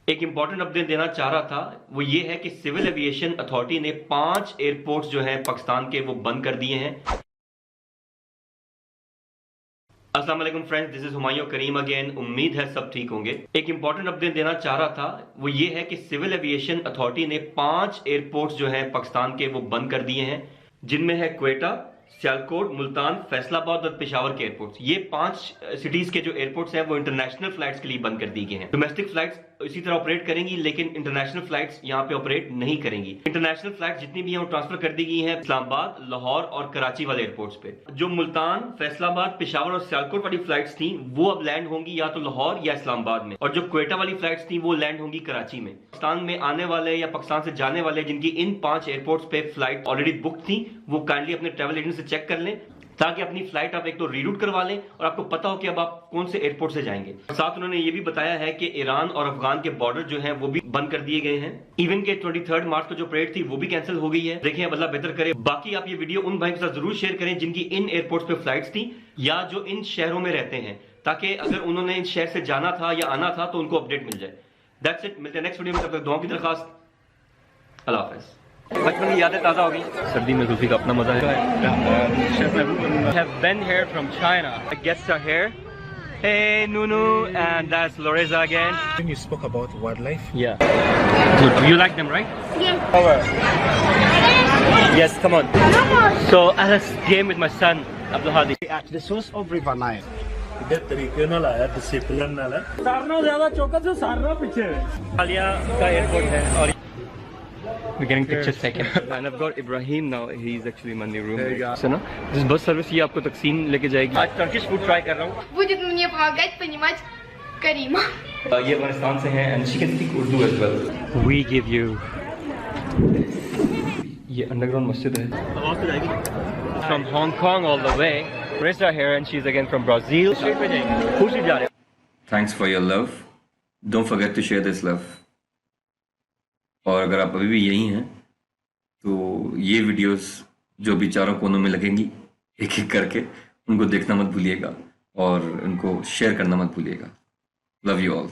एक important update देना चाह रहा था, वो ये है कि सिविल एविएशन अथॉरिटी ने 5 एयरपोर्ट्स जो हैं पाकिस्तान के वो बंद कर दिए हैं। अस्सलाम वालेकुम friends, this is Humayun Karim again. उम्मीद है सब ठीक होंगे। एक इंपॉर्टेंट अपडेट देना चाह रहा था, वो ये है कि सिविल एविएशन अथॉरिटी ने 5 एयरपोर्ट्स जो हैं पाकिस्तान के वो बंद कर दिए हैं, जिनमें है क्वेटा, सियालकोट, मुल्तान, फैसलाबाद और पेशावर के एयरपोर्ट्स। ये 5 सिटीज के जो एयरपोर्ट्स हैं वो इंटरनेशनल फ्लाइट्स के लिए बंद कर दिए गए हैं। डोमेस्टिक फ्लाइट्स इसी तरह ऑपरेट करेंगी, लेकिन इंटरनेशनल फ्लाइट्स यहाँ पे ऑपरेट नहीं करेंगी। इंटरनेशनल फ्लाइट्स जितनी भी हैं वो ट्रांसफर कर दी गई हैं इस्लामाबाद, लाहौर और कराची वाले एयरपोर्ट्स पे। जो मुल्तान, फैसलाबाद, पेशावर और सियालकोट वाली फ्लाइट्स थी वो अब लैंड होंगी या तो लाहौर या इस्लामाबाद में, और जो क्वेटा वाली फ्लाइट्स थी वो लैंड होंगी कराची में। पाकिस्तान में आने वाले या पाकिस्तान से जाने वाले जिनकी इन 5 एयरपोर्ट्स पे फ्लाइट ऑलरेडी बुक थी, वो काइंडली अपने ट्रैवल एजेंट से चेक कर लें, ताकि अपनी फ्लाइट आप एक तो रीरूट करवा लें और आपको पता हो कि अब आप कौन से एयरपोर्ट से जाएंगे। साथ उन्होंने ये भी बताया है कि ईरान और अफगान के बॉर्डर जो हैं वो भी बंद कर दिए गए हैं। इवन के 23 मार्च को जो परेड थी वो भी कैंसिल हो गई है। देखें, अब अल्लाह बेहतर करे। बाकी आप ये वीडियो उन भाई के साथ जरूर शेयर करें जिनकी इन एयरपोर्ट्स पे फ्लाइट्स थी या जो इन शहरों में रहते हैं, ताकि अगर उन्होंने इन शहर से जाना था या आना था तो उनको अपडेट मिल जाए। दैट्स इट, मिलते हैं नेक्स्ट वीडियो में। तब तक दुआओं की दरखास्त। अल्लाह हाफिज़। बचपन की यादें ताज़ा हो गई। सर्दी में कुल्फी का अपना मजा है। have been here from China. Our guests are here. Hey Nunu, and that's Loreza again. When you spoke about wildlife, Yeah. Good. You like them, right? Yes. Over. Yes, come on. So I had a game with my son Abdul Hadi. At the source of River Nile. कितने तरीके नाल आया, discipline नाल है। सारना ज्यादा चौका से सारना पीछे है। आलिया का एयरपोर्ट है और we're getting pictures taken. And I've got Ibrahim now. He's actually my new roommate. So ना, this bus service ये आपको तकसीम लेके जाएगी। आज टर्किश फूड ट्राई कर रहा हूँ। Будет мне помогать понимать Карима. ये अफगानिस्तान से हैं and she can speak Urdu as well. We give you ये अंडरग्राउंड मस्जिद है। आवाज़ तो जाएगी। From Hong Kong all the way. Reza here and she's again from Brazil. Straight पे जाएंगे। खुशी जा रहे हैं। Thanks for your love. Don't forget to share this love. और अगर आप अभी भी यही हैं तो ये वीडियोस जो भी चारों कोनों में लगेंगी एक एक करके उनको देखना मत भूलिएगा और उनको शेयर करना मत भूलिएगा। Love you all.